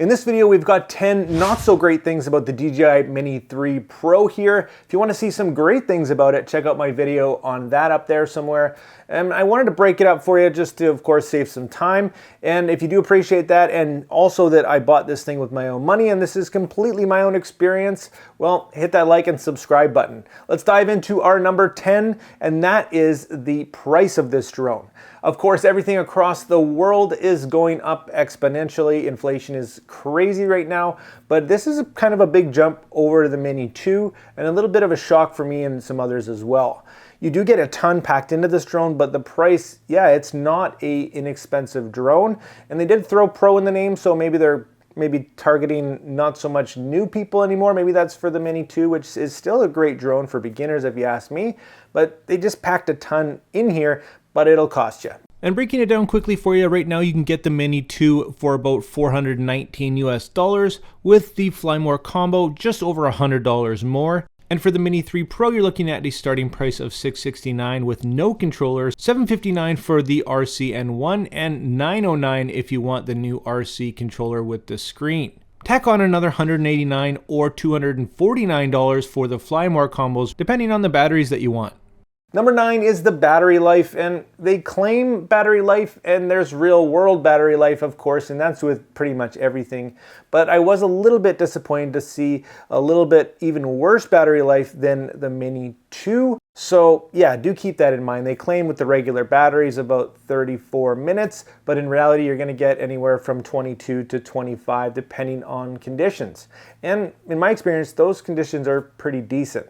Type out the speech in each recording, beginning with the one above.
In this video, we've got 10 not so great things about the DJI Mini 3 Pro here. If you want to see some great things about it, check out my video on that up there somewhere. And I wanted to break it up for you just to, of course, save some time. And if you do appreciate that, and also that I bought this thing with my own money, and this is completely my own experience, well, hit that like and subscribe button. Let's dive into our number 10, and that is the price of this drone. Of course, everything across the world is going up exponentially. Inflation is crazy right now, but this is kind of a big jump over the Mini 2 and a little bit of a shock for me and some others as well. You do get a ton packed into this drone, but the price, yeah, it's not a inexpensive drone. And they did throw Pro in the name, so maybe they're targeting not so much new people anymore. Maybe that's for the Mini 2, which is still a great drone for beginners if you ask me, but they just packed a ton in here, but it'll cost you. And breaking it down quickly for you, right now you can get the Mini 2 for about $419 US, with the Fly More combo just over $100 more. And for the Mini 3 Pro, you're looking at a starting price of $669 with no controllers, $759 for the RC-N1, and $909 if you want the new RC controller with the screen. Tack on another $189 or $249 for the Fly More combos, depending on the batteries that you want. Number 9 is the battery life, and they claim battery life, and there's real world battery life, of course, and that's with pretty much everything. But I was a little bit disappointed to see a little bit even worse battery life than the Mini 2. So yeah, do keep that in mind. They claim with the regular batteries about 34 minutes, but in reality you're going to get anywhere from 22 to 25 depending on conditions. And in my experience, those conditions are pretty decent.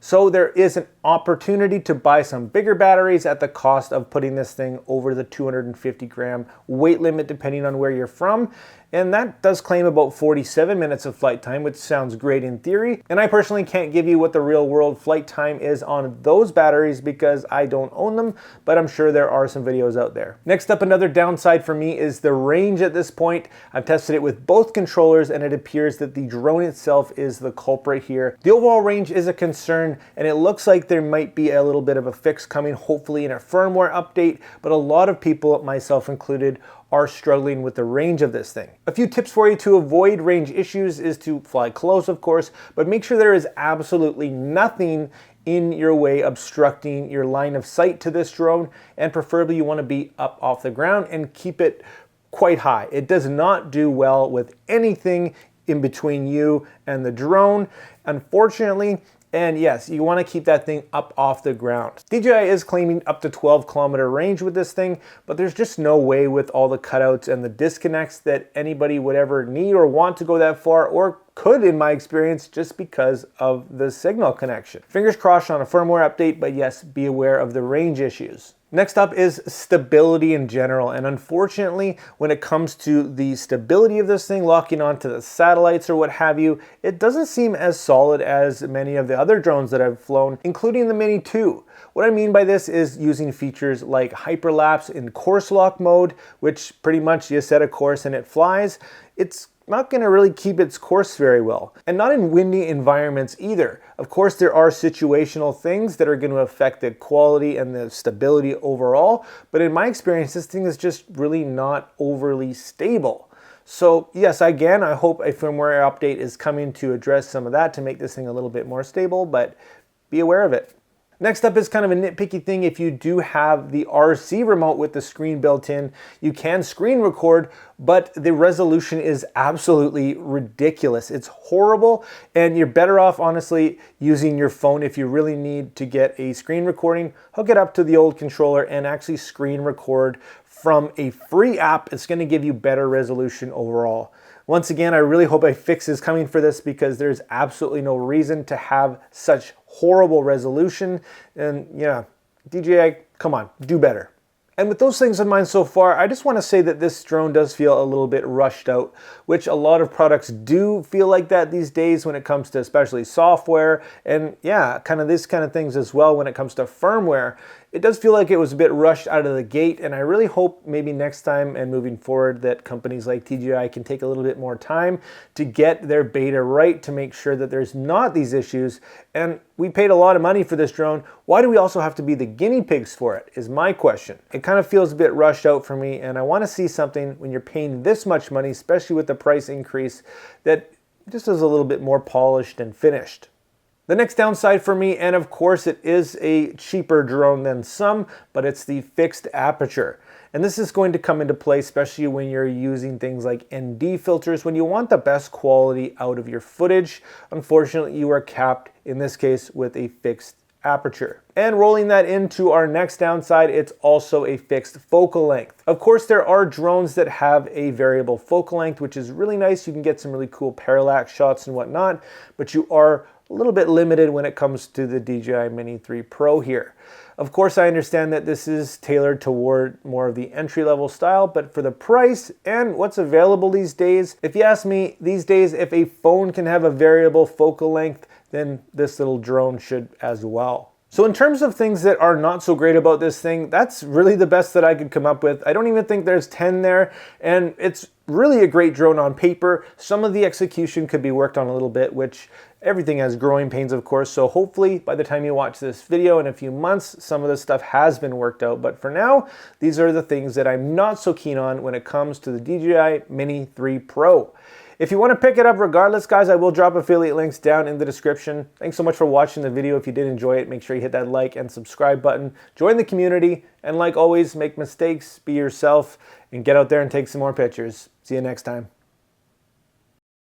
So there is an opportunity to buy some bigger batteries at the cost of putting this thing over the 250 gram weight limit depending on where you're from. And that does claim about 47 minutes of flight time, which sounds great in theory. And I personally can't give you what the real world flight time is on those batteries because I don't own them, but I'm sure there are some videos out there. Next up, another downside for me is the range at this point. I've tested it with both controllers and it appears that the drone itself is the culprit here. The overall range is a concern and it looks like there might be a little bit of a fix coming, hopefully in a firmware update, but a lot of people, myself included, are struggling with the range of this thing. A few tips for you to avoid range issues is to fly close, of course, but make sure there is absolutely nothing in your way obstructing your line of sight to this drone, and preferably you want to be up off the ground and keep it quite high. It does not do well with anything in between you and the drone, unfortunately. And yes, you want to keep that thing up off the ground. DJI is claiming up to 12-kilometer range with this thing, but there's just no way with all the cutouts and the disconnects that anybody would ever need or want to go that far, or could in my experience, just because of the signal connection. Fingers crossed on a firmware update, but yes, be aware of the range issues. Next up is stability in general, and unfortunately when it comes to the stability of this thing, locking onto the satellites or what have you, it doesn't seem as solid as many of the other drones that I've flown, including the Mini 2. What I mean by this is using features like hyperlapse in course lock mode, which pretty much you set a course and it flies. It's not going to really keep its course very well, and not in windy environments either. Of course, there are situational things that are going to affect the quality and the stability overall, but in my experience, this thing is just really not overly stable. So yes, again, I hope a firmware update is coming to address some of that to make this thing a little bit more stable, but be aware of it. Next up is kind of a nitpicky thing. If you do have the RC remote with the screen built in, you can screen record, but the resolution is absolutely ridiculous. It's horrible, and you're better off, honestly, using your phone if you really need to get a screen recording. Hook it up to the old controller and actually screen record from a free app. It's going to give you better resolution overall. Once again, I really hope a fix is coming for this because there's absolutely no reason to have such horrible resolution. And yeah, DJI, come on, do better. And with those things in mind so far, I just want to say that this drone does feel a little bit rushed out, which a lot of products do feel like that these days when it comes to especially software and yeah, kind of this kind of things as well when it comes to firmware. it does feel like it was a bit rushed out of the gate, and I really hope maybe next time and moving forward that companies like DJI can take a little bit more time to get their beta right to make sure that there's not these issues. And we paid a lot of money for this drone. Why do we also have to be the guinea pigs for it, is my question. It kind of feels a bit rushed out for me, and I want to see something when you're paying this much money, especially with the price increase, that just is a little bit more polished and finished. The next downside for me, and of course it is a cheaper drone than some, but it's the fixed aperture. And this is going to come into play especially when you're using things like ND filters, when you want the best quality out of your footage. Unfortunately, you are capped, in this case, with a fixed aperture. And rolling that into our next downside, it's also a fixed focal length. Of course, there are drones that have a variable focal length, which is really nice. You can get some really cool parallax shots and whatnot, but you are a little bit limited when it comes to the DJI Mini 3 Pro here. Of course, I understand that this is tailored toward more of the entry-level style, but for the price and what's available these days, if you ask me, these days, if a phone can have a variable focal length, then this little drone should as well. So in terms of things that are not so great about this thing, that's really the best that I could come up with. I don't even think there's 10 there, and it's really a great drone on paper. Some of the execution could be worked on a little bit, which everything has growing pains, of course, so hopefully by the time you watch this video in a few months, some of this stuff has been worked out. But for now, these are the things that I'm not so keen on when it comes to the DJI Mini 3 Pro. If you want to pick it up regardless, guys, I will drop affiliate links down in the description. Thanks so much for watching the video. If you did enjoy it, make sure you hit that like and subscribe button. Join the community, and like always, make mistakes, be yourself, and get out there and take some more pictures. See you next time.